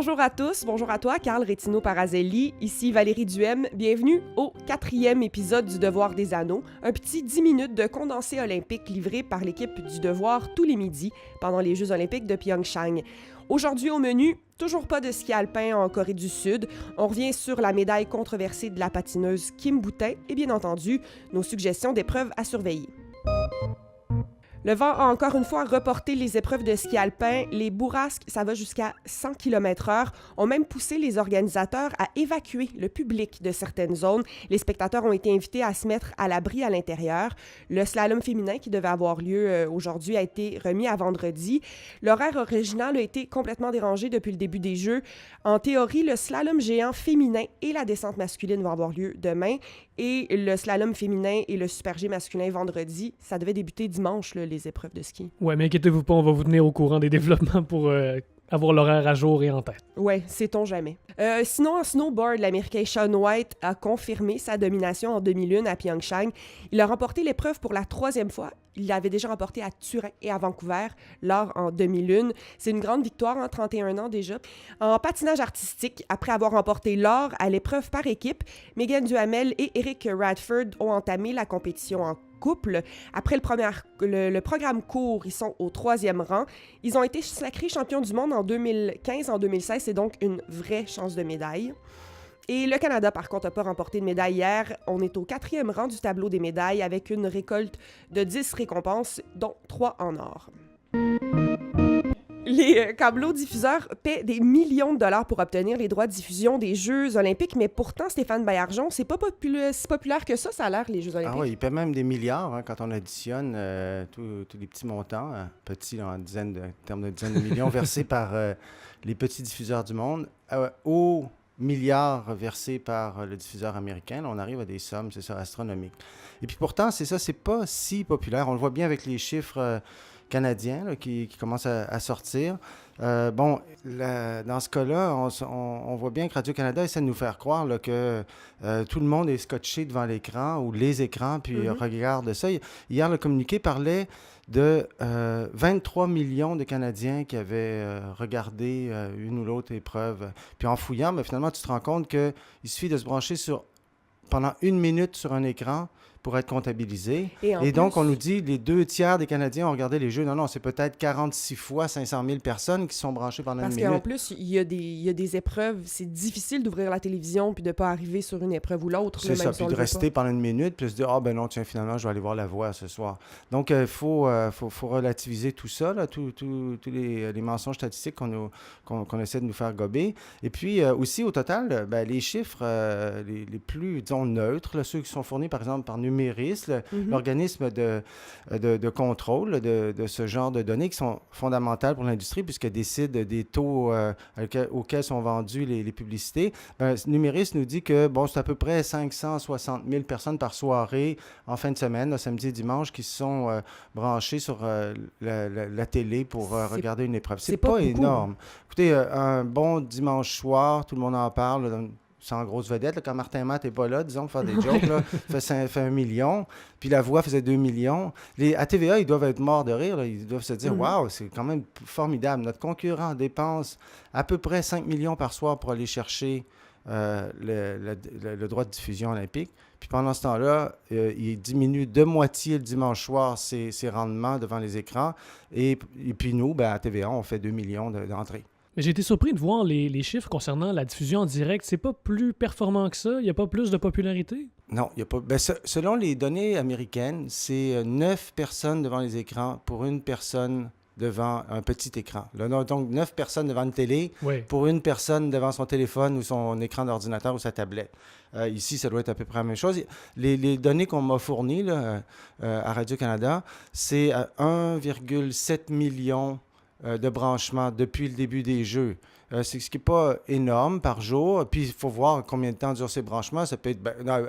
Bonjour à tous, bonjour à toi, Carl Rétino-Parazelli, ici Valérie Duhem. Bienvenue au 4e épisode du Devoir des Anneaux, un petit 10 minutes de condensé olympique livré par l'équipe du Devoir tous les midis pendant les Jeux olympiques de Pyeongchang. Aujourd'hui au menu, toujours pas de ski alpin en Corée du Sud. On revient sur la médaille controversée de la patineuse Kim Boutin et bien entendu, nos suggestions d'épreuves à surveiller. Le vent a encore une fois reporté les épreuves de ski alpin. Les bourrasques, ça va jusqu'à 100 km/h, ont même poussé les organisateurs à évacuer le public de certaines zones. Les spectateurs ont été invités à se mettre à l'abri à l'intérieur. Le slalom féminin qui devait avoir lieu aujourd'hui a été remis à vendredi. L'horaire original a été complètement dérangé depuis le début des Jeux. En théorie, le slalom géant féminin et la descente masculine vont avoir lieu demain. Et le slalom féminin et le super G masculin vendredi. Ça devait débuter dimanche, là, les épreuves de ski. Ouais, mais inquiétez-vous pas, on va vous tenir au courant des développements pour avoir l'horaire à jour et en tête. Ouais, sait-on jamais. Sinon, en snowboard, l'Américain Shaun White a confirmé sa domination en 2001 à Pyeongchang. Il a remporté l'épreuve pour la 3e fois. Il l'avait déjà remporté à Turin et à Vancouver, l'or en 2001. C'est une grande victoire, 31 ans déjà. En patinage artistique, après avoir remporté l'or à l'épreuve par équipe, Megan Duhamel et Eric Radford ont entamé la compétition en couple. Après le programme court, ils sont au 3e rang. Ils ont été sacrés champions du monde en 2015, en 2016. C'est donc une vraie chance de médaille. Et le Canada, par contre, n'a pas remporté de médaille hier. On est au 4e rang du tableau des médailles avec une récolte de 10 récompenses, dont 3 en or. Les câbleaux-diffuseurs paient des millions de dollars pour obtenir les droits de diffusion des Jeux olympiques, mais pourtant, Stéphane Baillargeon, c'est pas si populaire que ça a l'air, les Jeux olympiques. Ah oui, ils paient même des milliards quand on additionne tous les petits montants, petits là, en termes de dizaines de millions versés par les petits diffuseurs du monde, aux milliards versés par le diffuseur américain. Là, on arrive à des sommes, c'est ça, astronomiques. Et puis pourtant, c'est pas si populaire. On le voit bien avec les chiffres canadiens là, qui commencent à sortir. Dans ce cas-là, on voit bien que Radio-Canada essaie de nous faire croire là, que tout le monde est scotché devant l'écran ou les écrans, puis regarde ça. Hier, le communiqué parlait de 23 millions de Canadiens qui avaient regardé une ou l'autre épreuve. Puis en fouillant, finalement, tu te rends compte qu'il suffit de se brancher pendant 1 minute sur un écran pour être comptabilisé. Et donc, on nous dit les 2 tiers des Canadiens ont regardé les Jeux. Non, c'est peut-être 46 fois 500 000 personnes qui sont branchées pendant 1 minute. Parce qu'en plus, il y a des épreuves. C'est difficile d'ouvrir la télévision puis de ne pas arriver sur une épreuve ou l'autre. C'est ça, puis de rester pendant 1 minute puis se dire « Ah, non, tiens, finalement, je vais aller voir La Voix ce soir. » Donc, il faut relativiser tout ça, là, tous les mensonges statistiques qu'on essaie de nous faire gober. Et puis, aussi, au total, les chiffres les plus, disons, neutres, là, ceux qui sont fournis, par exemple, par Numéris, l'organisme de contrôle de ce genre de données qui sont fondamentales pour l'industrie puisqu'elles décident des taux auxquels sont vendues les publicités. Numéris nous dit que c'est à peu près 560 000 personnes par soirée en fin de semaine, là, samedi et dimanche, qui se sont branchées sur la télé pour regarder une épreuve. C'est pas énorme. Écoutez, un bon dimanche soir, tout le monde en parle, sans grosse vedette, là, quand Martin Matt n'est pas là, disons, pour faire des jokes, là, fait 1 million, puis La Voix faisait 2 millions. À TVA, ils doivent être morts de rire, là. Ils doivent se dire « Wow, c'est quand même formidable. Notre concurrent dépense à peu près 5 millions par soir pour aller chercher le droit de diffusion olympique. Puis pendant ce temps-là, il diminue de moitié le dimanche soir ses rendements devant les écrans. Et puis nous, à TVA, on fait 2 millions d'entrées. » Mais j'ai été surpris de voir les chiffres concernant la diffusion en direct. C'est pas plus performant que ça? Il n'y a pas plus de popularité? Non, il n'y a pas. Selon les données américaines, c'est 9 personnes devant les écrans pour 1 personne devant un petit écran. Là, donc, 9 personnes devant une télé pour 1 personne devant son téléphone ou son écran d'ordinateur ou sa tablette. Ici, ça doit être à peu près la même chose. Les données qu'on m'a fournies là, à Radio-Canada, c'est 1,7 million de branchements depuis le début des Jeux. C'est ce qui n'est pas énorme par jour. Puis, il faut voir combien de temps durent ces branchements. Ça peut être,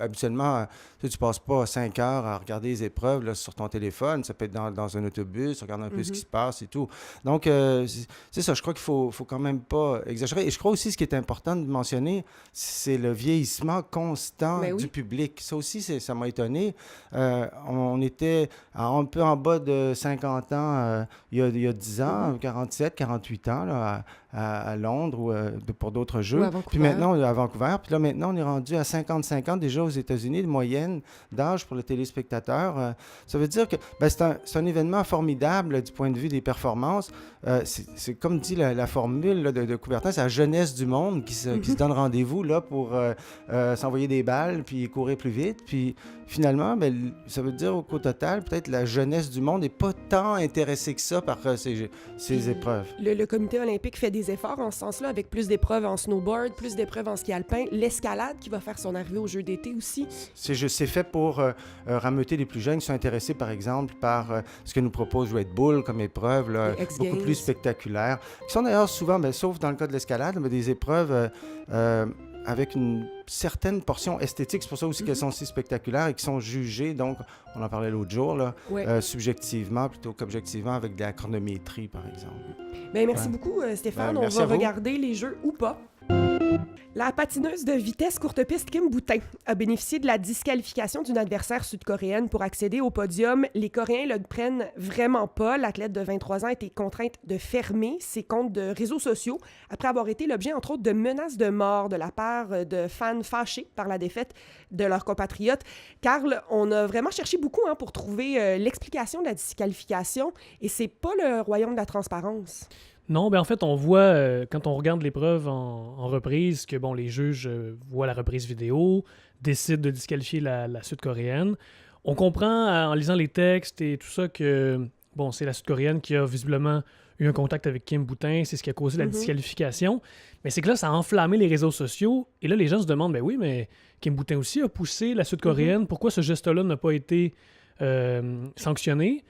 habituellement, tu ne passes pas 5 heures à regarder les épreuves là, sur ton téléphone. Ça peut être dans un autobus, regarder un peu ce qui se passe et tout. Donc, c'est ça. Je crois qu'il faut quand même pas exagérer. Et je crois aussi, ce qui est important de mentionner, c'est le vieillissement constant du public. Ça aussi, ça m'a étonné. On était un peu en bas de 50 ans il y a 10 ans, 47, 48 ans, là, à Londres ou pour d'autres jeux. Ou à Vancouver. Puis maintenant, à Vancouver. Puis là, maintenant, on est rendu à 50-50 déjà aux États-Unis, de moyenne d'âge pour le téléspectateur. Ça veut dire que c'est un événement formidable là, du point de vue des performances. C'est comme dit la formule là, de Coubertin, c'est la jeunesse du monde qui se donne rendez-vous là, pour s'envoyer des balles puis courir plus vite. Puis finalement, ça veut dire qu'au total, peut-être la jeunesse du monde n'est pas tant intéressée que ça par ces épreuves. Le comité olympique fait des efforts en ce sens-là, avec plus d'épreuves en snowboard, plus d'épreuves en ski alpin, l'escalade qui va faire son arrivée aux Jeux d'été aussi. C'est fait pour rameuter les plus jeunes qui sont intéressés, par exemple, par ce que nous propose Red Bull comme épreuve, là, beaucoup plus spectaculaires, qui sont d'ailleurs souvent, sauf dans le cas de l'escalade, des épreuves avec une certaine portion esthétique. C'est pour ça aussi qu'elles sont si spectaculaires et qui sont jugées, donc, on en parlait l'autre jour, là, subjectivement plutôt qu'objectivement, avec de la chronométrie, par exemple. Merci beaucoup, Stéphane. On va regarder les jeux ou pas. La patineuse de vitesse courte piste Kim Boutin a bénéficié de la disqualification d'une adversaire sud-coréenne pour accéder au podium. Les Coréens le prennent vraiment pas. L'athlète de 23 ans a été contrainte de fermer ses comptes de réseaux sociaux après avoir été l'objet, entre autres, de menaces de mort de la part de fans fâchés par la défaite de leurs compatriotes. Carl, on a vraiment cherché beaucoup pour trouver l'explication de la disqualification et c'est pas le royaume de la transparence. Non, en fait, on voit, quand on regarde l'épreuve en reprise, que les juges voient la reprise vidéo, décident de disqualifier la Sud-Coréenne. On comprend, en lisant les textes et tout ça, que c'est la Sud-Coréenne qui a visiblement eu un contact avec Kim Boutin, c'est ce qui a causé la disqualification. Mais c'est que là, ça a enflammé les réseaux sociaux. Et là, les gens se demandent, oui, mais Kim Boutin aussi a poussé la Sud-Coréenne. Pourquoi ce geste-là n'a pas été sanctionné?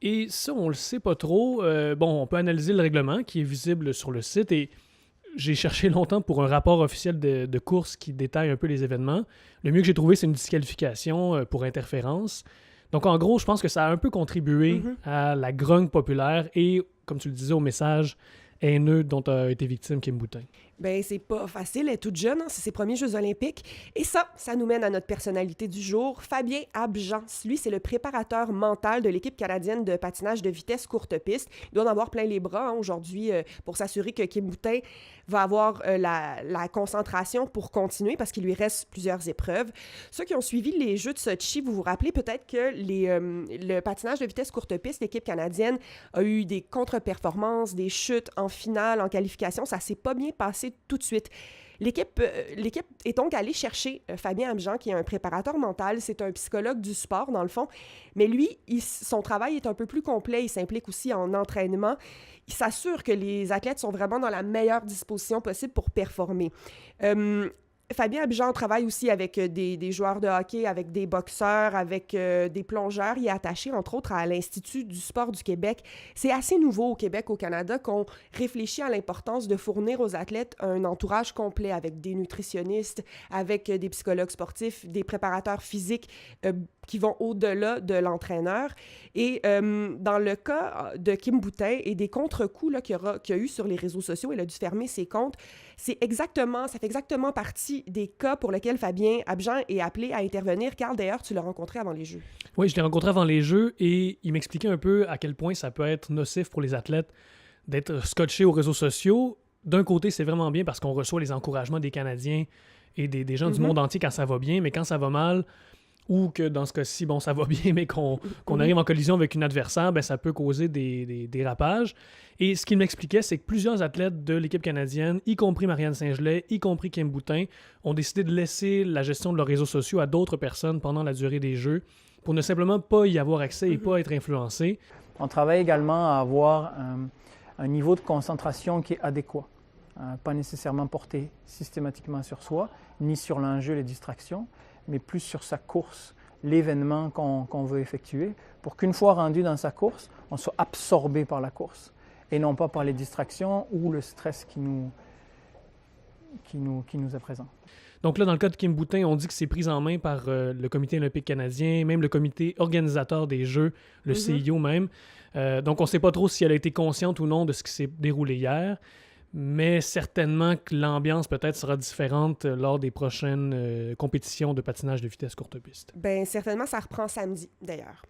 Et ça, on le sait pas trop. On peut analyser le règlement qui est visible sur le site et j'ai cherché longtemps pour un rapport officiel de course qui détaille un peu les événements. Le mieux que j'ai trouvé, c'est une disqualification pour interférence. Donc, en gros, je pense que ça a un peu contribué à la grogne populaire et, comme tu le disais, au message haineux dont a été victime Kim Boutin. C'est pas facile, elle est toute jeune, c'est ses premiers Jeux olympiques. Et ça nous mène à notre personnalité du jour, Fabien Abjans. Lui, c'est le préparateur mental de l'équipe canadienne de patinage de vitesse courte piste. Il doit en avoir plein les bras aujourd'hui pour s'assurer que Kim Boutin va avoir la concentration pour continuer parce qu'il lui reste plusieurs épreuves. Ceux qui ont suivi les Jeux de Sochi, vous vous rappelez peut-être que le patinage de vitesse courte piste, l'équipe canadienne a eu des contre-performances, des chutes en finale, en qualification. Ça s'est pas bien passé tout de suite. L'équipe est donc allée chercher Fabien Abjans, qui est un préparateur mental. C'est un psychologue du sport, dans le fond. Mais lui, son travail est un peu plus complet. Il s'implique aussi en entraînement. Il s'assure que les athlètes sont vraiment dans la meilleure disposition possible pour performer. Fabien Abjans travaille aussi avec des joueurs de hockey, avec des boxeurs, avec des plongeurs. Il est attaché, entre autres, à l'Institut du sport du Québec. C'est assez nouveau au Québec, au Canada, qu'on réfléchit à l'importance de fournir aux athlètes un entourage complet avec des nutritionnistes, avec des psychologues sportifs, des préparateurs physiques qui vont au-delà de l'entraîneur. Et dans le cas de Kim Boutin et des contre-coups qu'il y a eu sur les réseaux sociaux, elle a dû fermer ses comptes. Ça fait exactement partie des cas pour lesquels Fabien Abjans est appelé à intervenir. Carl, d'ailleurs, tu l'as rencontré avant les Jeux. Oui, je l'ai rencontré avant les Jeux et il m'expliquait un peu à quel point ça peut être nocif pour les athlètes d'être scotchés aux réseaux sociaux. D'un côté, c'est vraiment bien parce qu'on reçoit les encouragements des Canadiens et des gens du monde entier quand ça va bien, mais quand ça va mal, ou que dans ce cas-ci, ça va bien, mais qu'on arrive en collision avec une adversaire, ça peut causer des dérapages. Et ce qu'il m'expliquait, c'est que plusieurs athlètes de l'équipe canadienne, y compris Marianne Saint-Gelais, y compris Kim Boutin, ont décidé de laisser la gestion de leurs réseaux sociaux à d'autres personnes pendant la durée des Jeux pour ne simplement pas y avoir accès et pas être influencés. On travaille également à avoir un niveau de concentration qui est adéquat. Pas nécessairement porté systématiquement sur soi, ni sur l'enjeu, les distractions, mais plus sur sa course, l'événement qu'on veut effectuer, pour qu'une fois rendu dans sa course, on soit absorbé par la course, et non pas par les distractions ou le stress qui nous est présent. Donc là, dans le cas de Kim Boutin, on dit que c'est pris en main par le Comité olympique canadien, même le comité organisateur des Jeux, le CIO même. Donc on ne sait pas trop si elle a été consciente ou non de ce qui s'est déroulé hier. Mais certainement que l'ambiance peut-être sera différente lors des prochaines compétitions de patinage de vitesse courte piste. Certainement, ça reprend samedi, d'ailleurs.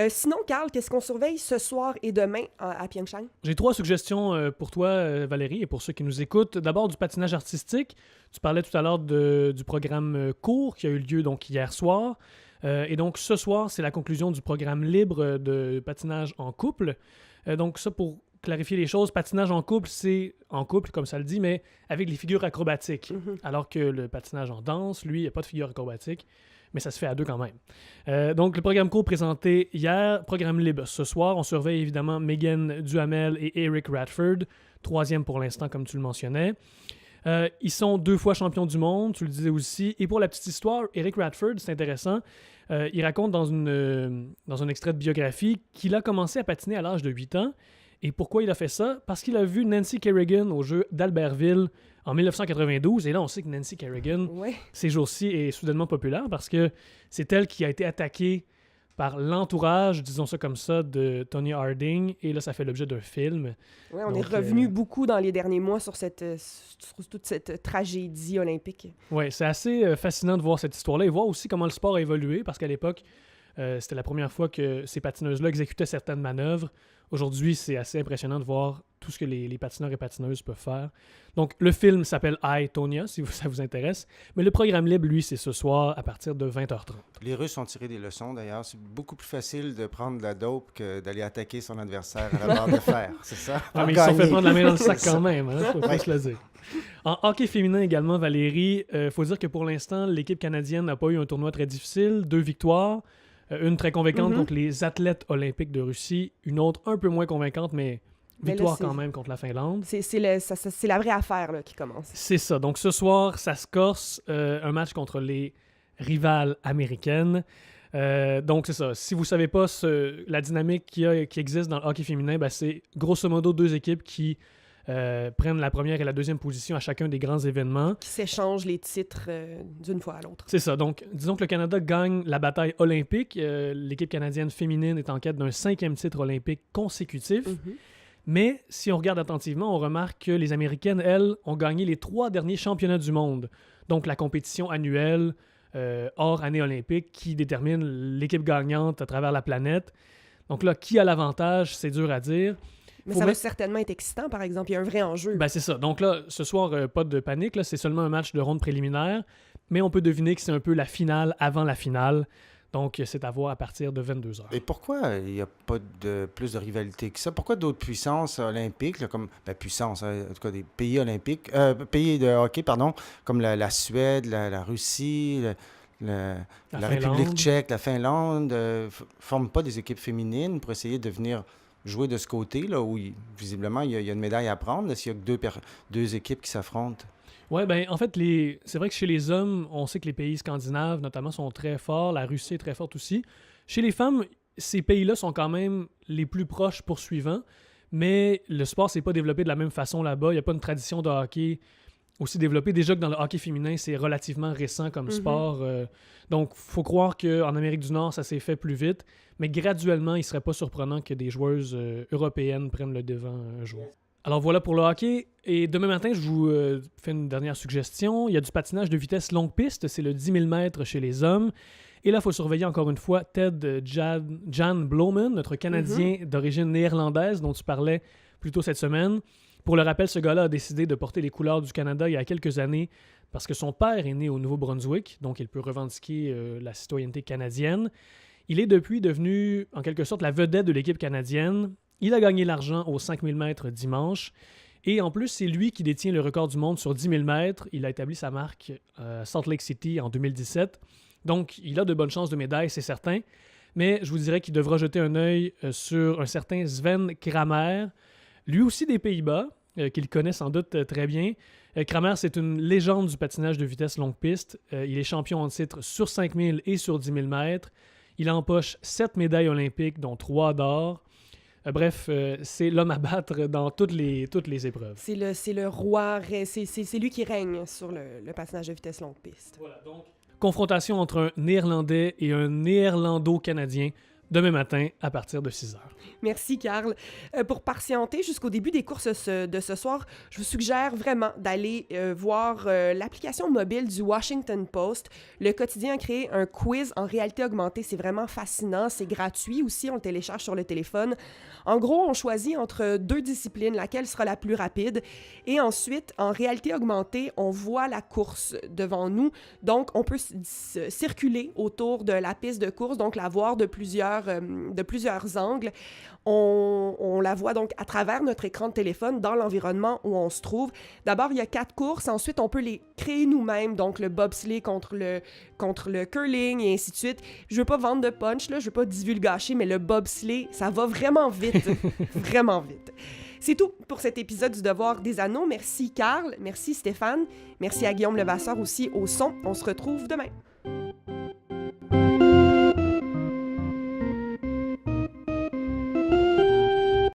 Sinon, Carl, qu'est-ce qu'on surveille ce soir et demain à Pyeongchang? J'ai 3 suggestions pour toi, Valérie, et pour ceux qui nous écoutent. D'abord, du patinage artistique. Tu parlais tout à l'heure du programme court qui a eu lieu donc hier soir. Et donc, ce soir, c'est la conclusion du programme libre de patinage en couple. Donc, ça, pour clarifier les choses, patinage en couple, c'est en couple, comme ça le dit, mais avec les figures acrobatiques. Alors que le patinage en danse, lui, il n'y a pas de figure acrobatique, mais ça se fait à 2 quand même. Donc, le programme court présenté hier, programme libre ce soir. On surveille évidemment Megan Duhamel et Eric Radford, 3e pour l'instant, comme tu le mentionnais. Ils sont 2 fois champions du monde, tu le disais aussi. Et pour la petite histoire, Eric Radford, c'est intéressant, il raconte dans un extrait de biographie qu'il a commencé à patiner à l'âge de 8 ans. Et pourquoi il a fait ça? Parce qu'il a vu Nancy Kerrigan au jeu d'Albertville en 1992. Et là, on sait que Nancy Kerrigan, ces jours-ci, est soudainement populaire parce que c'est elle qui a été attaquée par l'entourage, disons ça comme ça, de Tonya Harding. Et là, ça fait l'objet d'un film. Oui, on est revenu beaucoup dans les derniers mois sur toute cette tragédie olympique. Oui, c'est assez fascinant de voir cette histoire-là et voir aussi comment le sport a évolué parce qu'à l'époque, c'était la première fois que ces patineuses-là exécutaient certaines manœuvres. Aujourd'hui, c'est assez impressionnant de voir tout ce que les patineurs et patineuses peuvent faire. Donc, le film s'appelle I, Tonya, si ça vous intéresse. Mais le programme libre, lui, c'est ce soir à partir de 20h30. Les Russes ont tiré des leçons, d'ailleurs. C'est beaucoup plus facile de prendre de la dope que d'aller attaquer son adversaire à la barre de fer, c'est ça? Ah, mais ils se sont fait prendre la main dans le sac quand même, hein? Faut se le dire. En hockey féminin également, Valérie, faut dire que pour l'instant, l'équipe canadienne n'a pas eu un tournoi très difficile. 2 victoires. Une très convaincante contre les athlètes olympiques de Russie, une autre un peu moins convaincante, mais victoire quand même contre la Finlande. C'est la vraie affaire là, qui commence. C'est ça. Donc ce soir, ça se corse, un match contre les rivales américaines. Donc c'est ça. Si vous ne savez pas la dynamique qui existe dans le hockey féminin, ben, c'est grosso modo 2 équipes qui prennent la première et la deuxième position à chacun des grands événements. Qui s'échangent les titres d'une fois à l'autre. C'est ça. Donc, disons que le Canada gagne la bataille olympique. L'équipe canadienne féminine est en quête d'un 5e titre olympique consécutif. Mais si on regarde attentivement, on remarque que les Américaines, elles, ont gagné les 3 derniers championnats du monde. Donc, la compétition annuelle hors année olympique qui détermine l'équipe gagnante à travers la planète. Donc là, qui a l'avantage, c'est dur à dire. Mais ça va certainement être excitant, par exemple. Il y a un vrai enjeu. Ben c'est ça. Donc là, ce soir, pas de panique. Là, c'est seulement un match de ronde préliminaire. Mais on peut deviner que c'est un peu la finale avant la finale. Donc, c'est à voir à partir de 22h. Et pourquoi il n'y a pas plus de rivalité que ça? Pourquoi d'autres puissances olympiques, là, comme puissances, en tout cas des pays olympiques, pays de hockey, pardon, comme la Suède, la Russie, la République tchèque, la Finlande, forment pas des équipes féminines pour essayer de venir jouer de ce côté, là, où visiblement il y a une médaille à prendre, s'il y a que 2 équipes qui s'affrontent? Oui, ben en fait, c'est vrai que chez les hommes, on sait que les pays scandinaves, notamment, sont très forts. La Russie est très forte aussi. Chez les femmes, ces pays-là sont quand même les plus proches poursuivants, mais le sport s'est pas développé de la même façon là-bas. Il n'y a pas une tradition de hockey aussi développée. Déjà que dans le hockey féminin, c'est relativement récent comme sport. Donc, il faut croire qu'en Amérique du Nord, ça s'est fait plus vite. Mais graduellement, il ne serait pas surprenant que des joueuses européennes prennent le devant un jour. Alors voilà pour le hockey. Et demain matin, je vous fais une dernière suggestion. Il y a du patinage de vitesse longue piste. C'est le 10 000 mètres chez les hommes. Et là, il faut surveiller encore une fois Ted Jan Bloemen, notre Canadien d'origine néerlandaise dont tu parlais plus tôt cette semaine. Pour le rappel, ce gars-là a décidé de porter les couleurs du Canada il y a quelques années parce que son père est né au Nouveau-Brunswick, donc il peut revendiquer la citoyenneté canadienne. Il est depuis devenu, en quelque sorte, la vedette de l'équipe canadienne. Il a gagné l'argent aux 5000 mètres dimanche. Et en plus, c'est lui qui détient le record du monde sur 10 000 mètres. Il a établi sa marque à Salt Lake City en 2017. Donc, il a de bonnes chances de médaille, c'est certain. Mais je vous dirais qu'il devra jeter un œil sur un certain Sven Kramer, lui aussi des Pays-Bas, qu'il connaît sans doute très bien. Kramer, c'est une légende du patinage de vitesse longue piste. Il est champion en titre sur 5000 et sur 10 000 mètres. Il empoche 7 médailles olympiques, dont 3 d'or. Bref, c'est l'homme à battre dans toutes les épreuves. C'est le roi, c'est lui qui règne sur le patinage de vitesse longue piste. Voilà, donc confrontation entre un Néerlandais et un Néerlando-Canadien. demain matin à partir de 6 heures. Merci, Carl. Pour patienter jusqu'au début des courses de ce soir, je vous suggère vraiment d'aller voir l'application mobile du Washington Post. Le quotidien a créé un quiz en réalité augmentée. C'est vraiment fascinant. C'est gratuit aussi. On le télécharge sur le téléphone. En gros, on choisit entre 2 disciplines, laquelle sera la plus rapide. Et ensuite, en réalité augmentée, on voit la course devant nous. Donc, on peut circuler autour de la piste de course, donc la voir de plusieurs angles. On la voit donc à travers notre écran de téléphone dans l'environnement où on se trouve. D'abord, il y a 4 courses. Ensuite, on peut les créer nous-mêmes, donc le bobsleigh contre le curling et ainsi de suite. Je veux pas vendre de punch, là, je veux pas divulgacher, mais le bobsleigh, ça va vraiment vite. Vraiment vite. C'est tout pour cet épisode du Devoir des Anneaux. Merci Carl, merci Stéphane, merci à Guillaume Levasseur aussi au son. On se retrouve demain.